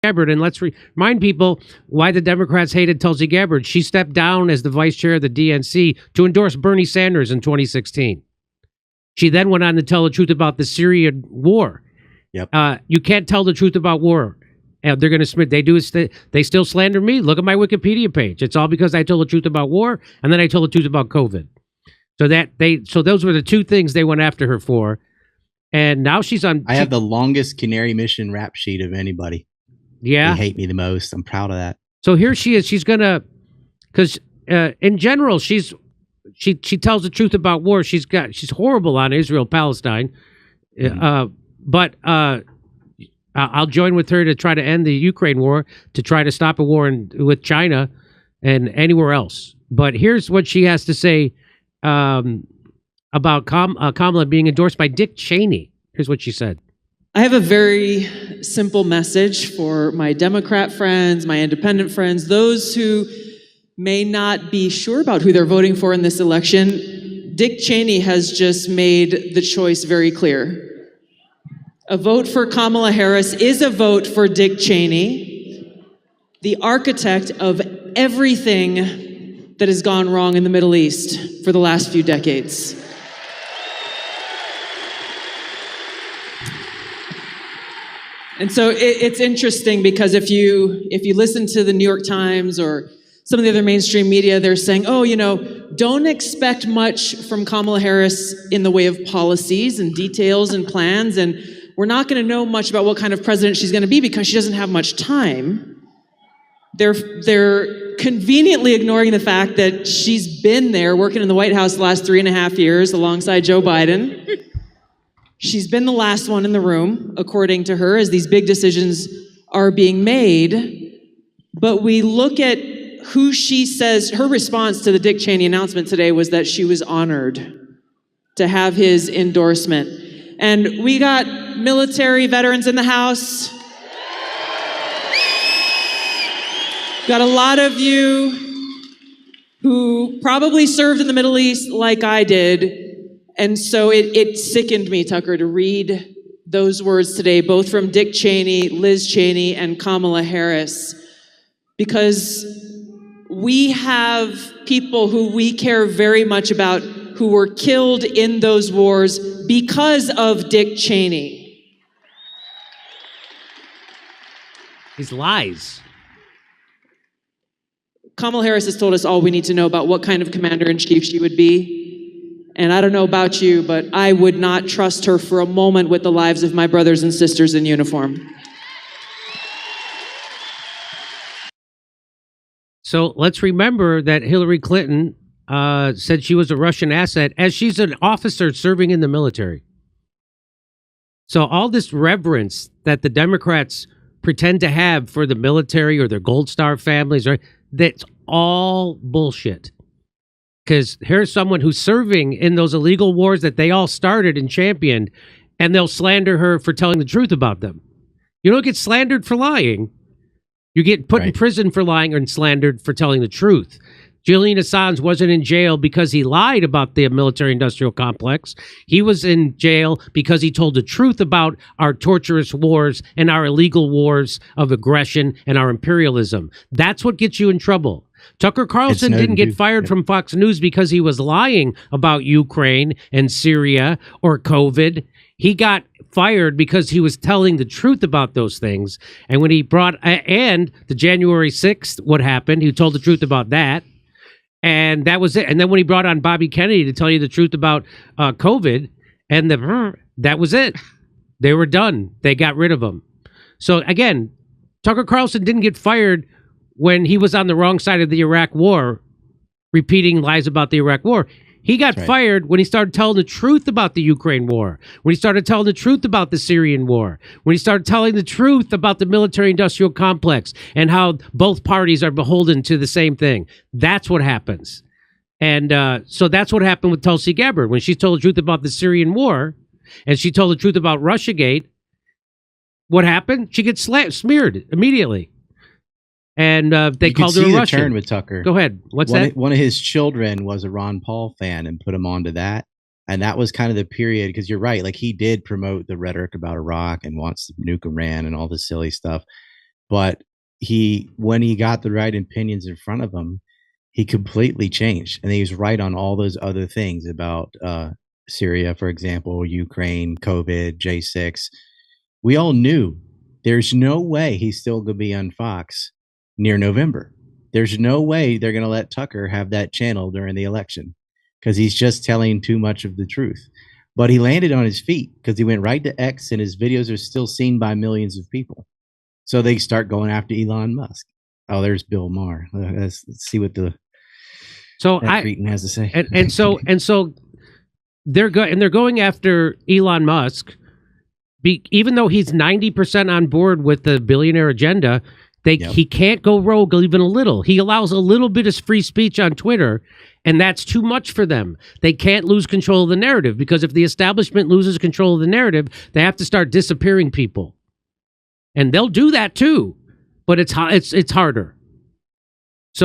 Gabbard. And let's remind people why the Democrats hated Tulsi Gabbard. She stepped down as the vice chair of the DNC to endorse Bernie Sanders in 2016. She then went on to tell the truth about the Syrian war. Yep. You can't tell the truth about war. They're going to they still slander me. Look at my Wikipedia page. It's all because I told the truth about war, and then I told the truth about COVID. So those were the two things they went after her for. And now she's on. I have the longest Canary Mission rap sheet of anybody. Yeah. They hate me the most. I'm proud of that. So here she is. She's gonna, because in general, she tells the truth about war. She's horrible on Israel Palestine, but I'll join with her to try to end the Ukraine war, to try to stop a war with China and anywhere else. But here's what she has to say about Kamala being endorsed by Dick Cheney. Here's what she said. I have a very simple message for my Democrat friends, my independent friends, those who may not be sure about who they're voting for in this election. Dick Cheney has just made the choice very clear. A vote for Kamala Harris is a vote for Dick Cheney, the architect of everything that has gone wrong in the Middle East for the last few decades. And so it's interesting because if you listen to the New York Times or some of the other mainstream media, they're saying, oh, don't expect much from Kamala Harris in the way of policies and details and plans, and we're not going to know much about what kind of president she's going to be because she doesn't have much time. They're conveniently ignoring the fact that she's been there working in the White House the last 3.5 years alongside Joe Biden. She's been the last one in the room, according to her, as these big decisions are being made. But we look at who she says, her response to the Dick Cheney announcement today was that she was honored to have his endorsement. And we got military veterans in the house. Got a lot of you who probably served in the Middle East like I did. And so it sickened me, Tucker, to read those words today, both from Dick Cheney, Liz Cheney, and Kamala Harris, because we have people who we care very much about who were killed in those wars because of Dick Cheney. These lies. Kamala Harris has told us all we need to know about what kind of commander-in-chief she would be. And I don't know about you, but I would not trust her for a moment with the lives of my brothers and sisters in uniform. So let's remember that Hillary Clinton said she was a Russian asset, as she's an officer serving in the military. So all this reverence that the Democrats pretend to have for the military or their Gold Star families, right, that's all bullshit. Because here's someone who's serving in those illegal wars that they all started and championed, and they'll slander her for telling the truth about them. You don't get slandered for lying. You get put in prison for lying and slandered for telling the truth. Julian Assange wasn't in jail because he lied about the military-industrial complex. He was in jail because he told the truth about our torturous wars and our illegal wars of aggression and our imperialism. That's what gets you in trouble. Tucker Carlson didn't get fired from Fox News because he was lying about Ukraine and Syria or COVID. He got fired because he was telling the truth about those things. And when he brought, and the January 6th, what happened, he told the truth about that. And that was it. And then when he brought on Bobby Kennedy to tell you the truth about COVID, and that was it. They were done. They got rid of him. So again, Tucker Carlson didn't get fired when he was on the wrong side of the Iraq war, repeating lies about the Iraq war. He got fired when he started telling the truth about the Ukraine war, when he started telling the truth about the Syrian war, when he started telling the truth about the military-industrial complex and how both parties are beholden to the same thing. That's what happens. And so that's what happened with Tulsi Gabbard. When she told the truth about the Syrian war and she told the truth about Russiagate, what happened? She gets smeared immediately. And they called her a Russian. Turn with Tucker. Go ahead. What's that? One of his children was a Ron Paul fan and put him onto that. And that was kind of the period, because you're right. Like, he did promote the rhetoric about Iraq and wants to nuke Iran and all this silly stuff. But when he got the right opinions in front of him, he completely changed, and he was right on all those other things about Syria, for example, Ukraine, COVID, J6. We all knew there's no way he's still going to be on Fox near November. There's no way they're going to let Tucker have that channel during the election because he's just telling too much of the truth. But he landed on his feet because he went right to X, and his videos are still seen by millions of people. So they start going after Elon Musk. Oh, there's Bill Maher. Let's see what that cretin has to say. And so they're going after Elon Musk, even though he's 90% on board with the billionaire agenda. He can't go rogue even a little. He allows a little bit of free speech on Twitter, and that's too much for them. They can't lose control of the narrative, because if the establishment loses control of the narrative, they have to start disappearing people. And they'll do that too, but it's harder.